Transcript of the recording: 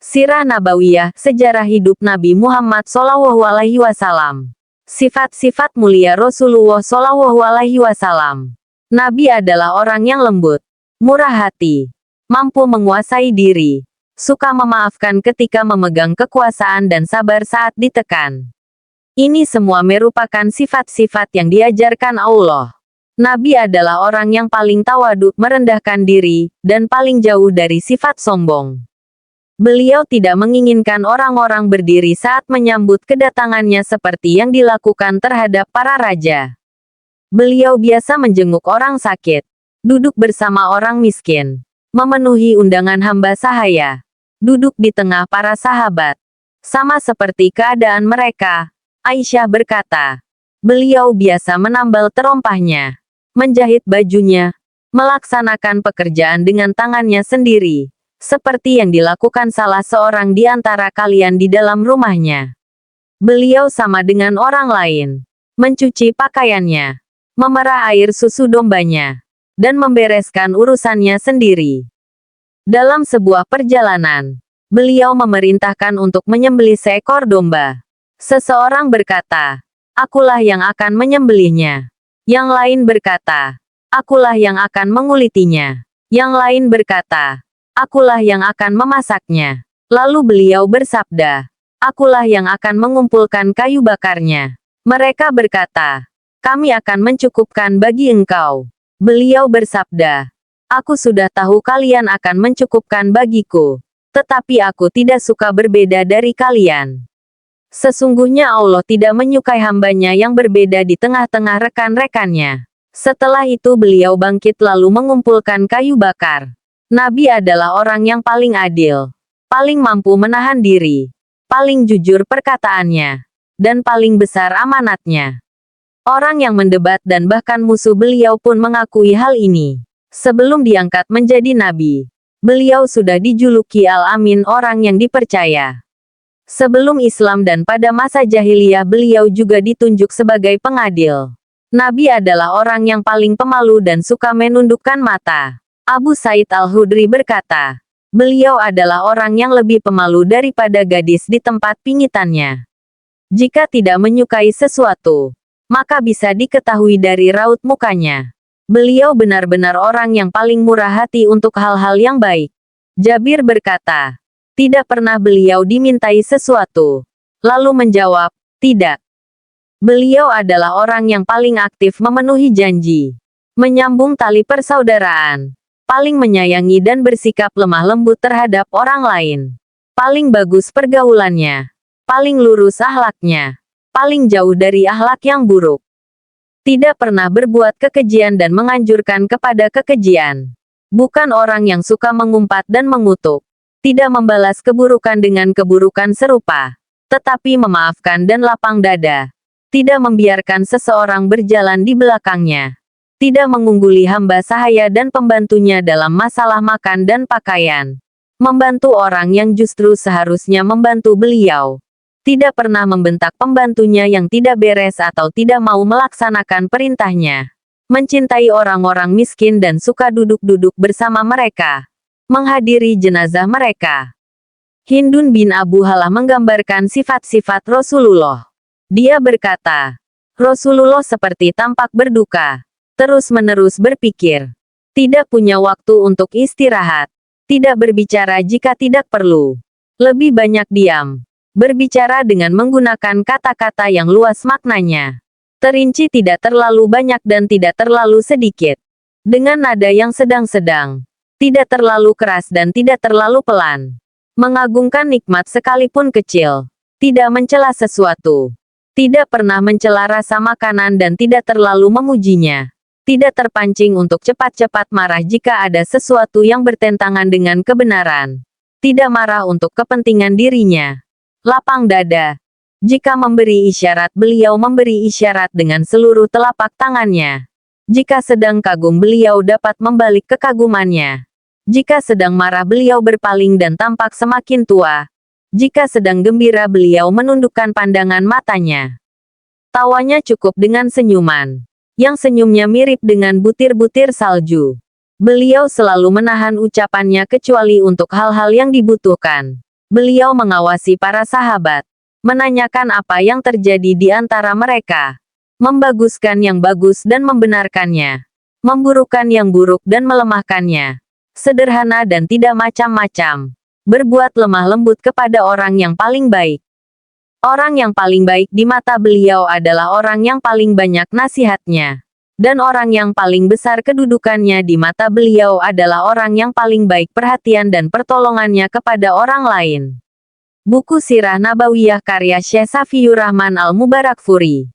Sirah Nabawiyah, sejarah hidup Nabi Muhammad SAW. Sifat-sifat mulia Rasulullah SAW. Nabi adalah orang yang lembut, murah hati, mampu menguasai diri, suka memaafkan ketika memegang kekuasaan dan sabar saat ditekan. Ini semua merupakan sifat-sifat yang diajarkan Allah. Nabi adalah orang yang paling tawadhu, merendahkan diri, dan paling jauh dari sifat sombong. Beliau tidak menginginkan orang-orang berdiri saat menyambut kedatangannya seperti yang dilakukan terhadap para raja. Beliau biasa menjenguk orang sakit, duduk bersama orang miskin, memenuhi undangan hamba sahaya, duduk di tengah para sahabat. Sama seperti keadaan mereka, Aisyah berkata, beliau biasa menambal terompahnya, menjahit bajunya, melaksanakan pekerjaan dengan tangannya sendiri, seperti yang dilakukan salah seorang di antara kalian di dalam rumahnya. Beliau sama dengan orang lain, mencuci pakaiannya, memerah air susu dombanya, dan membereskan urusannya sendiri. Dalam sebuah perjalanan, beliau memerintahkan untuk menyembelih seekor domba. Seseorang berkata, akulah yang akan menyembelihnya. Yang lain berkata, akulah yang akan mengulitinya. Yang lain berkata, akulah yang akan memasaknya. Lalu beliau bersabda, akulah yang akan mengumpulkan kayu bakarnya. Mereka berkata, kami akan mencukupkan bagi engkau. Beliau bersabda, aku sudah tahu kalian akan mencukupkan bagiku. Tetapi aku tidak suka berbeda dari kalian. Sesungguhnya Allah tidak menyukai hambanya yang berbeda di tengah-tengah rekan-rekannya. Setelah itu beliau bangkit lalu mengumpulkan kayu bakar. Nabi adalah orang yang paling adil, paling mampu menahan diri, paling jujur perkataannya, dan paling besar amanatnya. Orang yang mendebat dan bahkan musuh beliau pun mengakui hal ini. Sebelum diangkat menjadi nabi, beliau sudah dijuluki Al-Amin, orang yang dipercaya. Sebelum Islam dan pada masa jahiliyah beliau juga ditunjuk sebagai pengadil. Nabi adalah orang yang paling pemalu dan suka menundukkan mata. Abu Said Al-Hudri berkata, beliau adalah orang yang lebih pemalu daripada gadis di tempat pingitannya. Jika tidak menyukai sesuatu, maka bisa diketahui dari raut mukanya. Beliau benar-benar orang yang paling murah hati untuk hal-hal yang baik. Jabir berkata, tidak pernah beliau dimintai sesuatu, lalu menjawab, tidak. Beliau adalah orang yang paling aktif memenuhi janji, menyambung tali persaudaraan, paling menyayangi dan bersikap lemah lembut terhadap orang lain, paling bagus pergaulannya, paling lurus akhlaknya, paling jauh dari akhlak yang buruk. Tidak pernah berbuat kekejian dan menganjurkan kepada kekejian. Bukan orang yang suka mengumpat dan mengutuk. Tidak membalas keburukan dengan keburukan serupa. Tetapi memaafkan dan lapang dada. Tidak membiarkan seseorang berjalan di belakangnya. Tidak mengungguli hamba sahaya dan pembantunya dalam masalah makan dan pakaian. Membantu orang yang justru seharusnya membantu beliau. Tidak pernah membentak pembantunya yang tidak beres atau tidak mau melaksanakan perintahnya. Mencintai orang-orang miskin dan suka duduk-duduk bersama mereka. Menghadiri jenazah mereka. Hindun bin Abu Halah menggambarkan sifat-sifat Rasulullah. Dia berkata, Rasulullah seperti tampak berduka. Terus-menerus berpikir. Tidak punya waktu untuk istirahat. Tidak berbicara jika tidak perlu. Lebih banyak diam. Berbicara dengan menggunakan kata-kata yang luas maknanya. Terinci tidak terlalu banyak dan tidak terlalu sedikit. Dengan nada yang sedang-sedang. Tidak terlalu keras dan tidak terlalu pelan. Mengagungkan nikmat sekalipun kecil. Tidak mencela sesuatu. Tidak pernah mencela rasa makanan dan tidak terlalu memujinya. Tidak terpancing untuk cepat-cepat marah jika ada sesuatu yang bertentangan dengan kebenaran. Tidak marah untuk kepentingan dirinya. Lapang dada. Jika memberi isyarat beliau memberi isyarat dengan seluruh telapak tangannya. Jika sedang kagum beliau dapat membalik kekagumannya. Jika sedang marah beliau berpaling dan tampak semakin tua. Jika sedang gembira beliau menundukkan pandangan matanya. Tawanya cukup dengan senyuman. Yang senyumnya mirip dengan butir-butir salju. Beliau selalu menahan ucapannya kecuali untuk hal-hal yang dibutuhkan. Beliau mengawasi para sahabat, menanyakan apa yang terjadi di antara mereka, membaguskan yang bagus dan membenarkannya, memburukkan yang buruk dan melemahkannya. Sederhana dan tidak macam-macam. Berbuat lemah lembut kepada orang yang paling baik. Orang yang paling baik di mata beliau adalah orang yang paling banyak nasihatnya. Dan orang yang paling besar kedudukannya di mata beliau adalah orang yang paling baik perhatian dan pertolongannya kepada orang lain. Buku Sirah Nabawiyah karya Syekh Safiyur Rahman Al-Mubarakfuri.